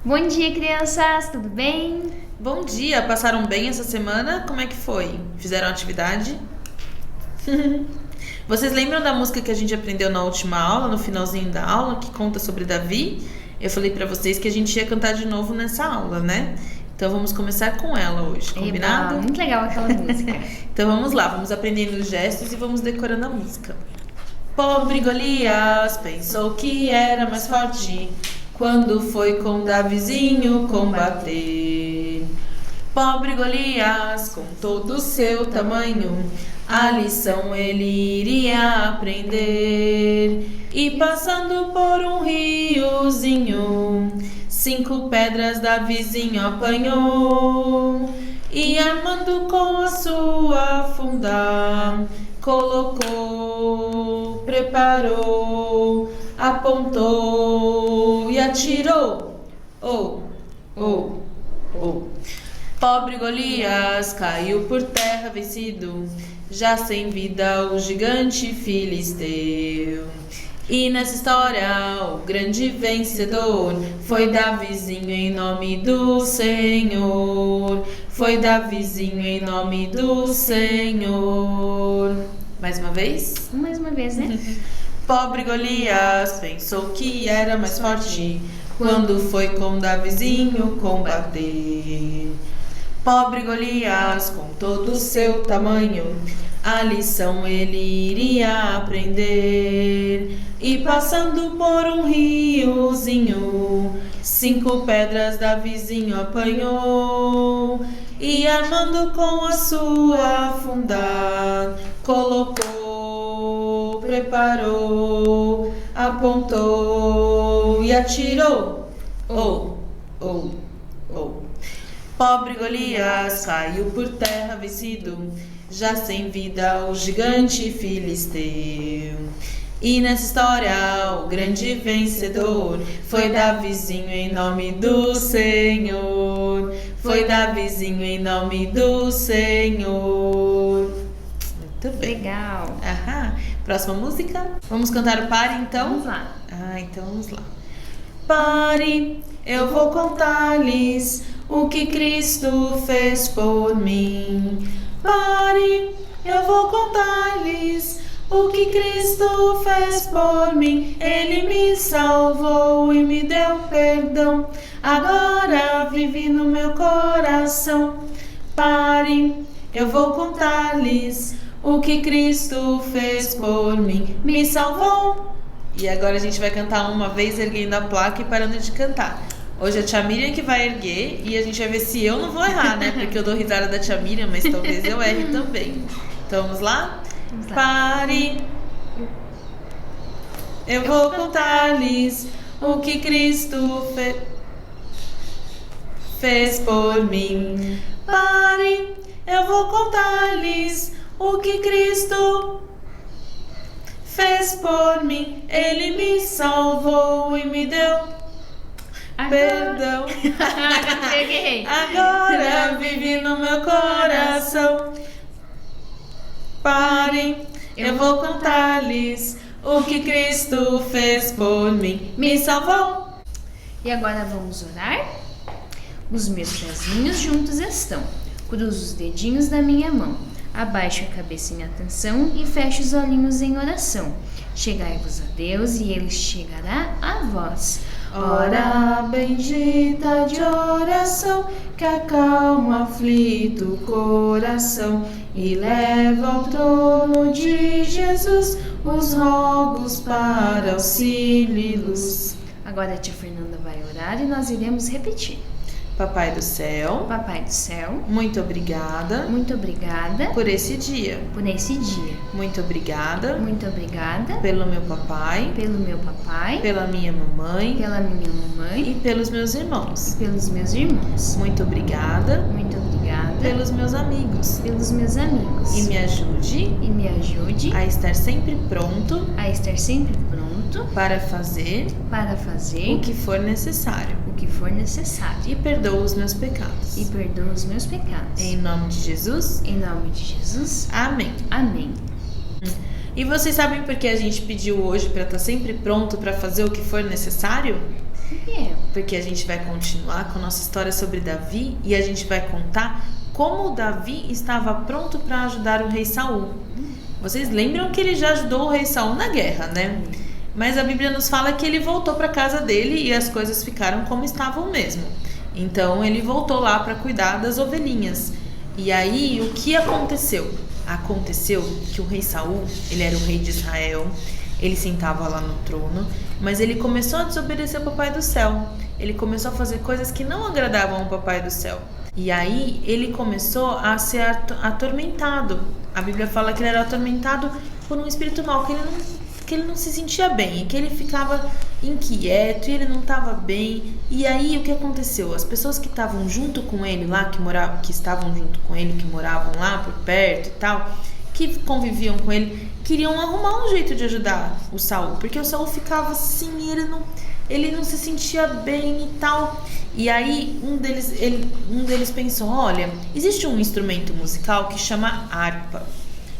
Bom dia, crianças, tudo bem? Bom dia, passaram bem essa semana? Como é que foi? Fizeram atividade? Vocês lembram da música que a gente aprendeu na última aula, no finalzinho da aula, que conta sobre Davi? Eu falei pra vocês que a gente ia cantar de novo nessa aula, né? Então vamos começar com ela hoje, combinado? Eba, muito legal aquela música. Então vamos lá, vamos aprendendo os gestos e vamos decorando a música. Pobre Golias pensou que era mais forte quando foi com Davizinho combater. Pobre Golias, com todo o seu tamanho, a lição ele iria aprender. E passando por um riozinho, 5 pedras Davizinho apanhou. E armando com a sua funda, colocou, preparou, apontou e atirou. Oh, oh, oh. Pobre Golias caiu por terra vencido, já sem vida o gigante filisteu. E nessa história o grande vencedor foi Davizinho em nome do Senhor. Foi Davizinho em nome do Senhor. Mais uma vez? Mais uma vez, né? Pobre Golias pensou que era mais forte quando foi com Davizinho combater. Pobre Golias, com todo o seu tamanho, a lição ele iria aprender. E passando por um riozinho, 5 pedras Davizinho apanhou. E armando com a sua funda, colocou, preparou, apontou e atirou. Oh, oh, oh. Pobre Golias caiu por terra vencido, já sem vida o gigante filisteu. E nessa história o grande vencedor foi Davizinho em nome do Senhor. Foi Davizinho em nome do Senhor. Muito bem. Legal. Aham. Próxima música. Vamos cantar o Pare então? Vamos lá. Então vamos lá. Pare, eu vou contar-lhes o que Cristo fez por mim. Pare, eu vou contar-lhes o que Cristo fez por mim. Ele me salvou e me deu perdão. Agora vive no meu coração. Pare, eu vou contar-lhes o que Cristo fez por mim. Me salvou. E agora a gente vai cantar uma vez erguendo a placa e parando de cantar. Hoje a tia Miriam que vai erguer e a gente vai ver se eu não vou errar, né? Porque eu dou risada da tia Miriam, mas talvez eu erre também. Então vamos lá? Vamos lá. Pare. Eu vou contar-lhes o que Cristo fez por mim. Pare. Eu vou contar-lhes o que Cristo fez por mim. Ele me salvou e me deu perdão. Agora peguei. Agora vive no meu coração. Parem, eu vou contar-lhes o que Cristo fez por mim. Me salvou. E agora vamos orar? Os meus pezinhos juntos estão. Cruzo os dedinhos da minha mão. Abaixo a cabeça em atenção e fecho os olhinhos em oração. Chegai-vos a Deus e Ele chegará a vós. Hora bendita de oração, que acalma aflito coração e leva ao trono de Jesus os rogos para auxílio e luz. Agora a tia Fernanda vai orar e nós iremos repetir. Papai do céu, Papai do céu, muito obrigada muito obrigada por esse dia. por esse dia. Muito obrigada Muito obrigada pelo meu papai, pelo meu papai, pela minha mamãe pela minha mamãe e pelos meus irmãos. e pelos meus irmãos. Muito obrigada Muito obrigada pelos meus amigos. pelos meus amigos. E me ajude a estar sempre pronto estar sempre pronto para fazer para fazer o que for necessário. o que for necessário. E perdoa os meus pecados. E perdoa os meus pecados. Em nome de Jesus. Em nome de Jesus. Amém. Amém. E vocês sabem por que a gente pediu hoje para estar sempre pronto para fazer o que for necessário? Porque a gente vai continuar com a nossa história sobre Davi e a gente vai contar como Davi estava pronto para ajudar o rei Saul. Vocês lembram que ele já ajudou o rei Saul na guerra, né? Mas a Bíblia nos fala que ele voltou para casa dele e as coisas ficaram como estavam mesmo. Então ele voltou lá para cuidar das ovelhinhas. E aí o que aconteceu? Aconteceu que o rei Saul, ele era o rei de Israel, ele sentava lá no trono, mas ele começou a desobedecer ao Papai do Céu. Ele começou a fazer coisas que não agradavam ao Papai do Céu. E aí ele começou a ser atormentado. A Bíblia fala que ele era atormentado por um espírito mau, que ele não se sentia bem, que ele ficava inquieto e ele não estava bem. E aí o que aconteceu? As pessoas que estavam junto com ele lá, que estavam junto com ele, que moravam lá por perto e tal, que conviviam com ele, queriam arrumar um jeito de ajudar o Saul, porque o Saul ficava assim e ele não se sentia bem e tal. E aí um deles pensou, olha, existe um instrumento musical que chama harpa.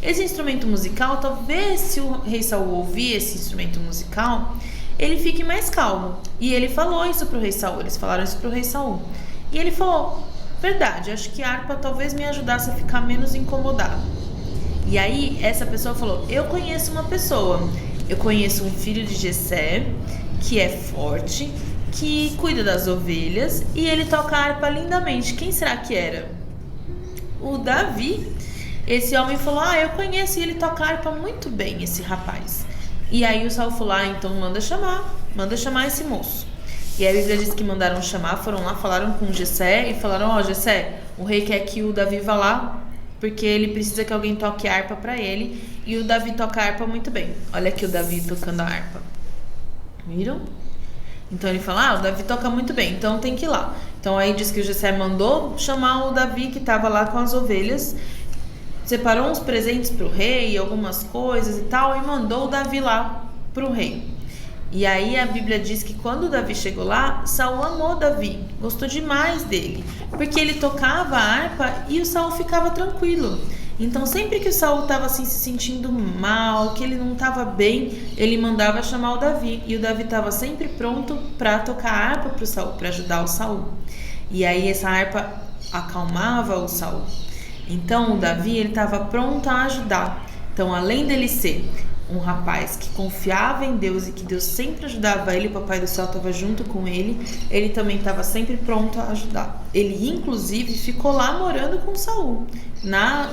Esse instrumento musical, talvez se o rei Saul ouvir esse instrumento musical, ele fique mais calmo. E ele falou isso pro rei Saul, eles falaram isso pro rei Saul. E ele falou, verdade, acho que a harpa talvez me ajudasse a ficar menos incomodado. E aí essa pessoa falou, eu conheço uma pessoa, eu conheço um filho de Jessé, que é forte, que cuida das ovelhas e ele toca a harpa lindamente. Quem será que era? O Davi. Esse homem falou, eu conheço e ele toca a harpa muito bem, esse rapaz. E aí o Saul falou, então manda chamar esse moço. E aí a Bíblia diz que mandaram chamar, foram lá, falaram com Jessé e falaram, Jessé, o rei quer que o Davi vá lá, porque ele precisa que alguém toque a harpa pra ele. E o Davi toca a harpa muito bem. Olha aqui o Davi tocando a harpa. Viram? Então ele fala, o Davi toca muito bem, então tem que ir lá. Então aí diz que o Jessé mandou chamar o Davi, que estava lá com as ovelhas, separou uns presentes pro rei, algumas coisas e tal, e mandou o Davi lá pro rei. E aí a Bíblia diz que quando o Davi chegou lá, Saul amou Davi, gostou demais dele, porque ele tocava a harpa e o Saul ficava tranquilo. Então sempre que o Saul estava assim se sentindo mal, que ele não estava bem, ele mandava chamar o Davi, e o Davi estava sempre pronto para tocar a harpa pro Saul, para ajudar o Saul. E aí essa harpa acalmava o Saul. Então o Davi, ele estava pronto a ajudar. Então além dele ser um rapaz que confiava em Deus e que Deus sempre ajudava ele, o Papai do Céu estava junto com ele também estava sempre pronto a ajudar. Ele inclusive ficou lá morando com Saul,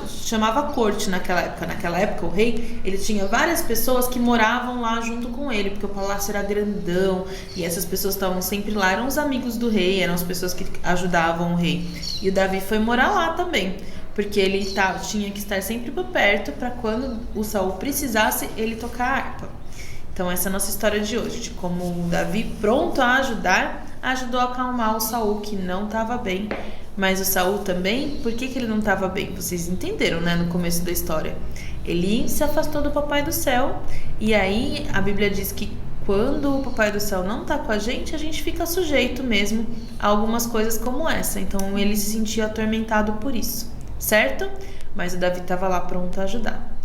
chamava corte naquela época. Naquela época o rei, ele tinha várias pessoas que moravam lá junto com ele, porque o palácio era grandão e essas pessoas estavam sempre lá, eram os amigos do rei, eram as pessoas que ajudavam o rei. E o Davi foi morar lá também, porque ele tinha que estar sempre por perto para quando o Saul precisasse, ele tocar a harpa. Então essa é a nossa história de hoje, de como o Davi, pronto a ajudar, ajudou a acalmar o Saul, que não estava bem. Mas o Saul também, por que ele não estava bem? Vocês entenderam, né, no começo da história. Ele se afastou do Papai do Céu, e aí a Bíblia diz que quando o Papai do Céu não está com a gente fica sujeito mesmo a algumas coisas como essa. Então ele se sentia atormentado por isso, certo? Mas o Davi estava lá pronto a ajudar.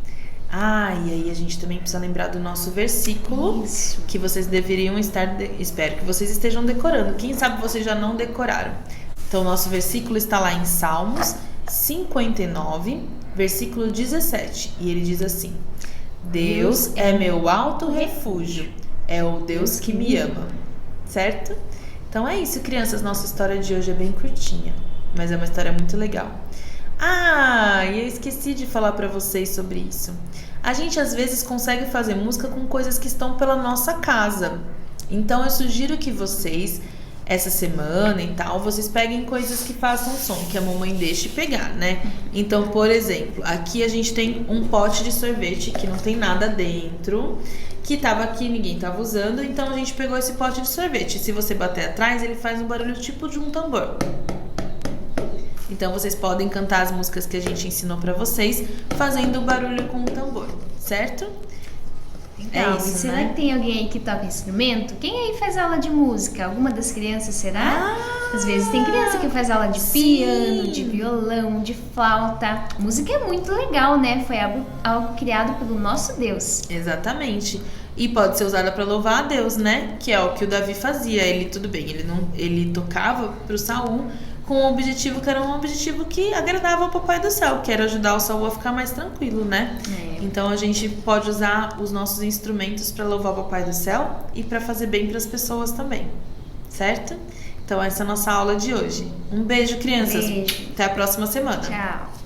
E aí a gente também precisa lembrar do nosso versículo, que vocês deveriam estar, espero que vocês estejam decorando. Quem sabe vocês já não decoraram. Então o nosso versículo está lá em Salmos 59, versículo 17. E ele diz assim: Deus é meu alto refúgio, é o Deus que me ama. Certo? Então é isso, crianças. Nossa história de hoje é bem curtinha, mas é uma história muito legal. E eu esqueci de falar para vocês sobre isso. A gente às vezes consegue fazer música com coisas que estão pela nossa casa. Então eu sugiro que vocês, essa semana e tal, vocês peguem coisas que façam som, que a mamãe deixe pegar, né? Então, por exemplo, aqui a gente tem um pote de sorvete que não tem nada dentro, que tava aqui, ninguém tava usando, então a gente pegou esse pote de sorvete. Se você bater atrás, ele faz um barulho tipo de um tambor. Então vocês podem cantar as músicas que a gente ensinou pra vocês fazendo barulho com o tambor, certo? Então, será que tem alguém aí que toca instrumento? Quem aí faz aula de música? Alguma das crianças, será? Às vezes tem criança que faz aula de piano, de violão, de flauta. Música é muito legal, né? Foi algo criado pelo nosso Deus. Exatamente. E pode ser usada para louvar a Deus, né? Que é o que o Davi fazia. Ele, tudo bem, ele tocava pro Saul com um objetivo que era um objetivo que agradava ao Papai do Céu, que era ajudar o Saul a ficar mais tranquilo, né? Então a gente pode usar os nossos instrumentos para louvar o Papai do Céu e para fazer bem para as pessoas também, certo? Então essa é a nossa aula de hoje. Um beijo, crianças. Beijo. Até a próxima semana. Tchau.